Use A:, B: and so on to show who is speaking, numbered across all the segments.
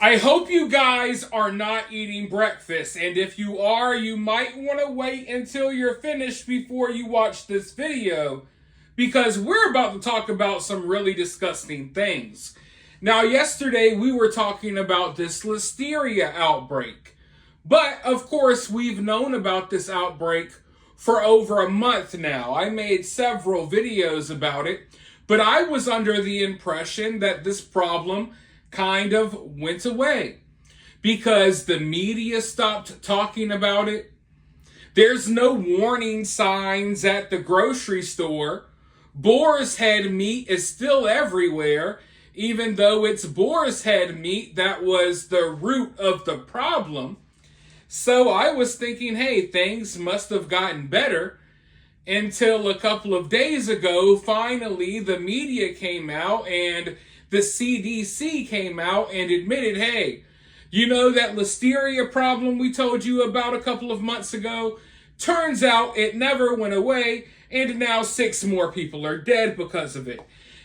A: I hope you guys are not eating breakfast, and if you are, you might want to wait until you're finished before you watch this video, because we're about to talk about some really disgusting things. Now, yesterday we were talking about this listeria outbreak, but of course we've known about this outbreak for over a month now. I made several videos about it, but I was under the impression that this problem kind of went away because the media stopped talking about it. There's no warning signs at the grocery store. Boar's head meat is still everywhere, even though it's boar's head meat that was the root of the problem. So I was thinking, hey, things must have gotten better until a couple of days ago. Finally, the media came out and the CDC came out and admitted, hey, you know that listeria problem we told you about a couple of months ago? Turns out it never went away, and now 6 more people are dead because of it.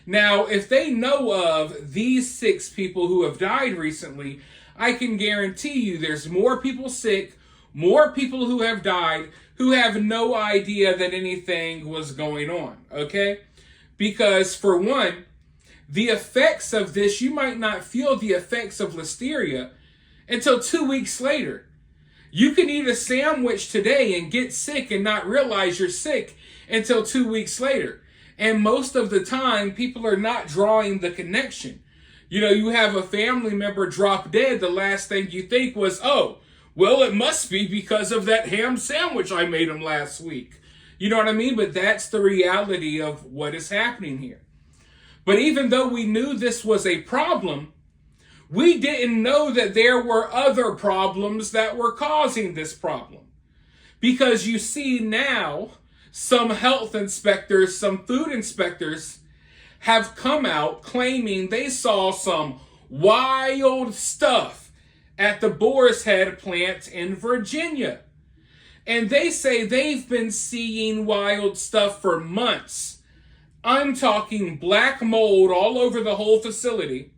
A: Now, if they know of these 6 people who have died recently, I can guarantee you there's more people sick, more people who have died, who have no idea that anything was going on, okay? Because for one, the effects of this, you might not feel the effects of listeria until 2 weeks later. You can eat a sandwich today and get sick and not realize you're sick until 2 weeks later. And most of the time, people are not drawing the connection. You know, you have a family member drop dead, the last thing you think was, oh, well, it must be because of that ham sandwich I made him last week. You know what I mean? But that's the reality of what is happening here. But even though we knew this was a problem, we didn't know that there were other problems that were causing this problem. Because you see now, some health inspectors, some food inspectors have come out claiming they saw some wild stuff at the Boar's Head plant in Virginia. And they say they've been seeing wild stuff for months. I'm talking black mold all over the whole facility,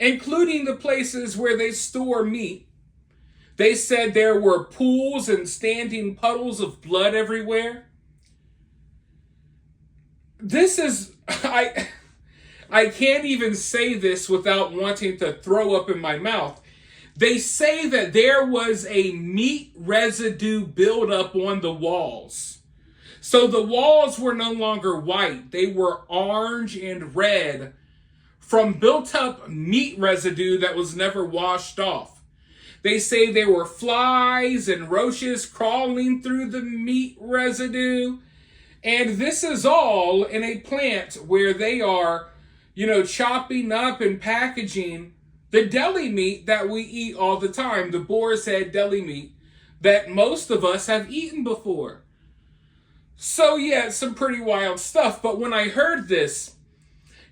A: including the places where they store meat. They said there were pools and standing puddles of blood everywhere. This is, I can't even say this without wanting to throw up in my mouth. They say that there was a meat residue buildup on the walls. So the walls were no longer white. They were orange and red from built up meat residue that was never washed off. They say there were flies and roaches crawling through the meat residue. And this is all in a plant where they are, chopping up and packaging the deli meat that we eat all the time, the Boar's Head deli meat that most of us have eaten before. So yeah, it's some pretty wild stuff. But when I heard this,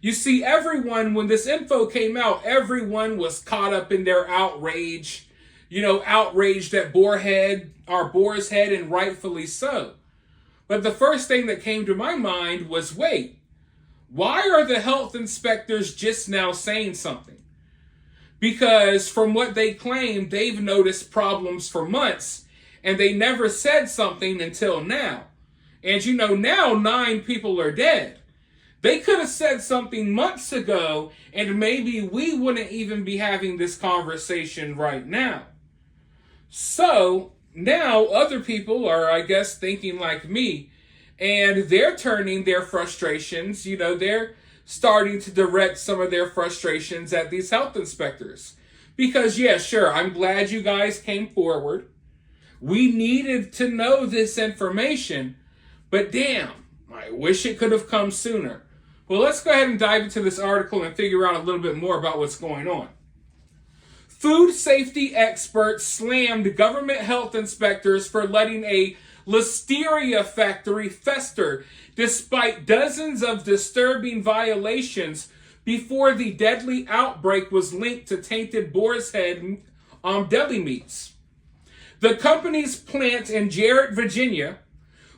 A: you see, everyone, when this info came out, everyone was caught up in their outrage, outraged at Boar's Head, and rightfully so. But the first thing that came to my mind was, wait, why are the health inspectors just now saying something? Because from what they claim, they've noticed problems for months, and they never said something until now. And now 9 people are dead. They could have said something months ago, and maybe we wouldn't even be having this conversation right now. So now other people are, I guess, thinking like me, and they're turning their frustrations, they're starting to direct some of their frustrations at these health inspectors. Because, yeah, sure, I'm glad you guys came forward. We needed to know this information. But damn, I wish it could have come sooner. Well, let's go ahead and dive into this article and figure out a little bit more about what's going on. Food safety experts slammed government health inspectors for letting a listeria factory fester despite dozens of disturbing violations before the deadly outbreak was linked to tainted Boar's Head deli meats. The company's plant in Jarrett, Virginia,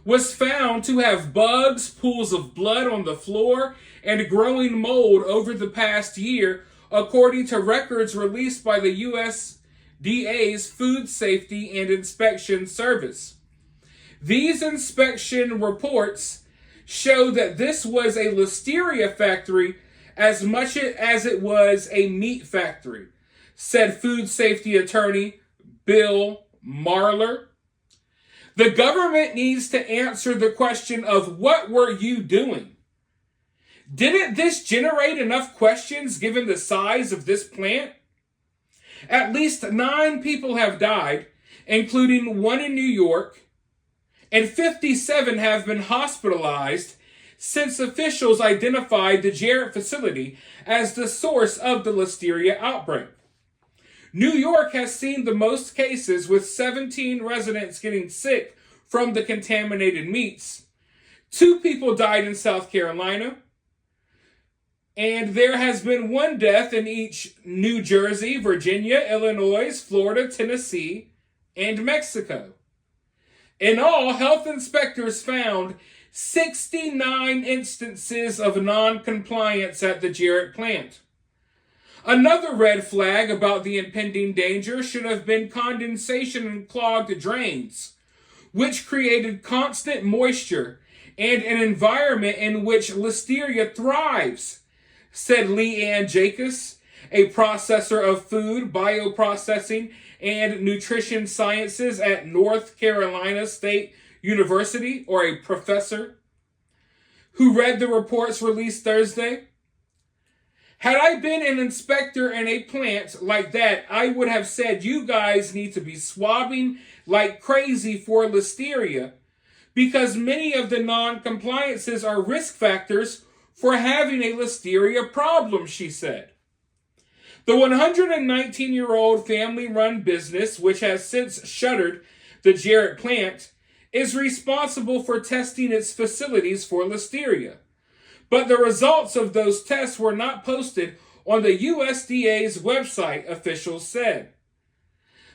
A: was found to have bugs, pools of blood on the floor, and growing mold over the past year, according to records released by the USDA's Food Safety and Inspection Service. These inspection reports show that this was a listeria factory as much as it was a meat factory, said food safety attorney Bill Marler. The government needs to answer the question of what were you doing? Didn't this generate enough questions given the size of this plant? At least 9 people have died, including one in New York, and 57 have been hospitalized since officials identified the Jarrett facility as the source of the listeria outbreak. New York has seen the most cases, with 17 residents getting sick from the contaminated meats. 2 people died in South Carolina, and there has been 1 death in each New Jersey, Virginia, Illinois, Florida, Tennessee, and Mexico. In all, health inspectors found 69 instances of non-compliance at the Jarrett plant. Another red flag about the impending danger should have been condensation in clogged drains, which created constant moisture and an environment in which listeria thrives, said Leanne Jacobs, a processor of food, bioprocessing, and nutrition sciences at North Carolina State University, or a professor, who read the reports released Thursday. Had I been an inspector in a plant like that, I would have said, you guys need to be swabbing like crazy for listeria, because many of the non-compliances are risk factors for having a listeria problem, she said. The 119-year-old family-run business, which has since shuttered the Jarrett plant, is responsible for testing its facilities for listeria. But the results of those tests were not posted on the USDA's website, officials said.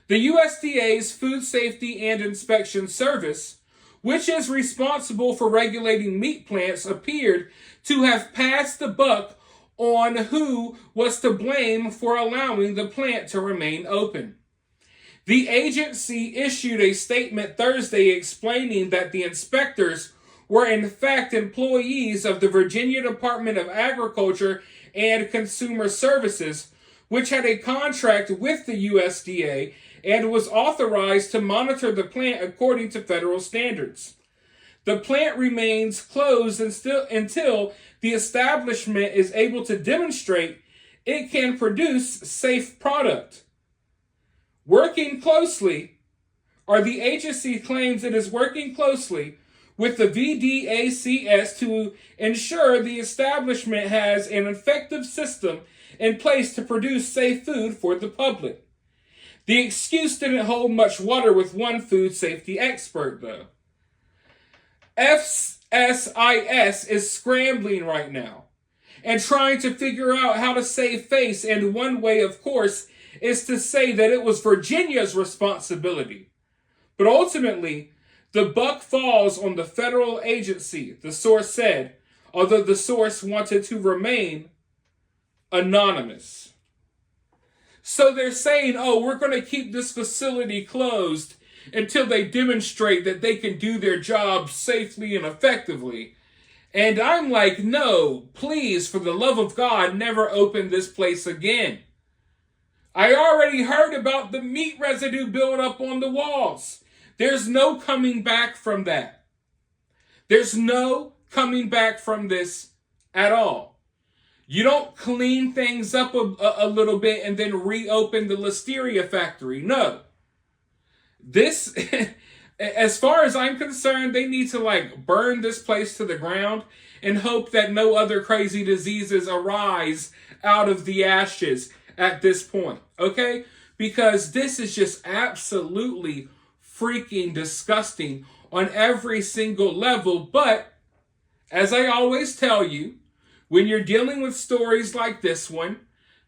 A: The USDA's Food Safety and Inspection Service, which is responsible for regulating meat plants, appeared to have passed the buck on who was to blame for allowing the plant to remain open. The agency issued a statement Thursday explaining that the inspectors were in fact employees of the Virginia Department of Agriculture and Consumer Services, which had a contract with the USDA and was authorized to monitor the plant according to federal standards. The plant remains closed until the establishment is able to demonstrate it can produce safe product. The agency claims it is working closely with the VDACS to ensure the establishment has an effective system in place to produce safe food for the public. The excuse didn't hold much water with one food safety expert, though. FSIS is scrambling right now and trying to figure out how to save face, and one way, of course, is to say that it was Virginia's responsibility. But ultimately, the buck falls on the federal agency, the source said, although the source wanted to remain anonymous. So they're saying, we're going to keep this facility closed until they demonstrate that they can do their job safely and effectively. And I'm like, no, please, for the love of God, never open this place again. I already heard about the meat residue buildup on the walls. There's no coming back from that. There's no coming back from this at all. You don't clean things up a little bit and then reopen the listeria factory. No. This, as far as I'm concerned, they need to burn this place to the ground and hope that no other crazy diseases arise out of the ashes at this point. Okay? Because this is just absolutely freaking disgusting on every single level. But as I always tell you, when you're dealing with stories like this one,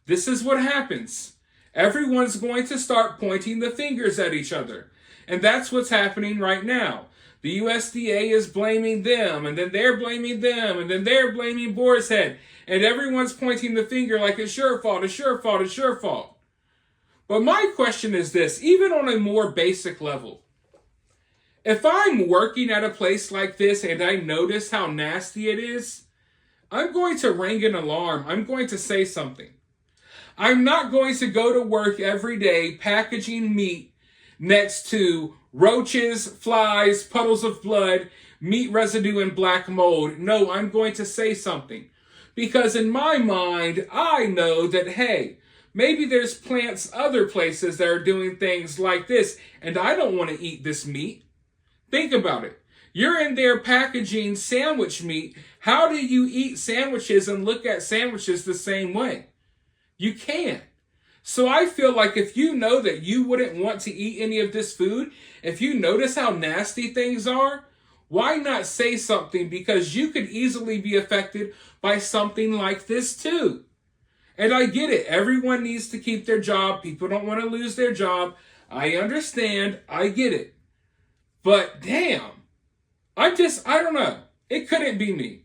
A: this is what happens. Everyone's going to start pointing the fingers at each other. And that's what's happening right now. The USDA is blaming them, and then they're blaming them, and then they're blaming Boars Head, and everyone's pointing the finger like it's your fault, it's your fault, it's your fault. But my question is this, even on a more basic level, if I'm working at a place like this and I notice how nasty it is, I'm going to ring an alarm. I'm going to say something. I'm not going to go to work every day packaging meat next to roaches, flies, puddles of blood, meat residue, and black mold. No, I'm going to say something. Because in my mind, I know that, hey, maybe there's plants other places that are doing things like this, and I don't want to eat this meat. Think about it. You're in there packaging sandwich meat. How do you eat sandwiches and look at sandwiches the same way? You can't. So I feel like if you know that you wouldn't want to eat any of this food, if you notice how nasty things are, why not say something? Because you could easily be affected by something like this too. And I get it. Everyone needs to keep their job. People don't want to lose their job. I understand. I get it. But damn. I don't know. It couldn't be me.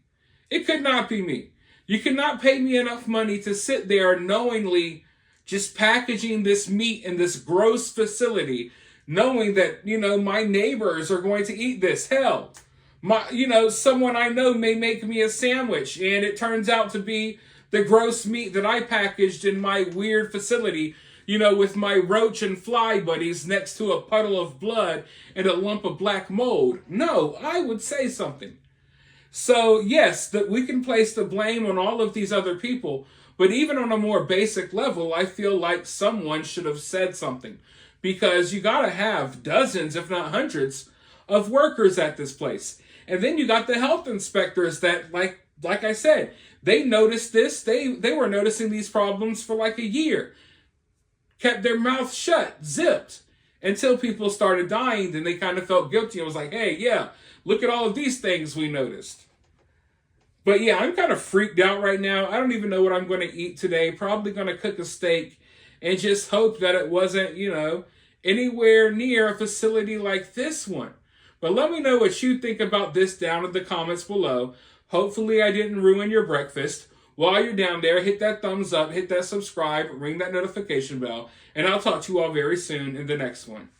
A: It could not be me. You cannot pay me enough money to sit there knowingly just packaging this meat in this gross facility, knowing that, my neighbors are going to eat this. Hell, someone I know may make me a sandwich and it turns out to be the gross meat that I packaged in my weird facility, with my roach and fly buddies next to a puddle of blood and a lump of black mold. No, I would say something. So yes, that we can place the blame on all of these other people, but even on a more basic level, I feel like someone should have said something, because you got to have dozens, if not hundreds, of workers at this place. And then you got the health inspectors that, like I said, they noticed this. They were noticing these problems for like a year. Kept their mouth shut, zipped, until people started dying. Then they kind of felt guilty and was like, hey, yeah, look at all of these things we noticed. But yeah, I'm kind of freaked out right now. I don't even know what I'm going to eat today. Probably going to cook a steak and just hope that it wasn't, anywhere near a facility like this one. But let me know what you think about this down in the comments below. Hopefully I didn't ruin your breakfast. While you're down there, hit that thumbs up, hit that subscribe, ring that notification bell, and I'll talk to you all very soon in the next one.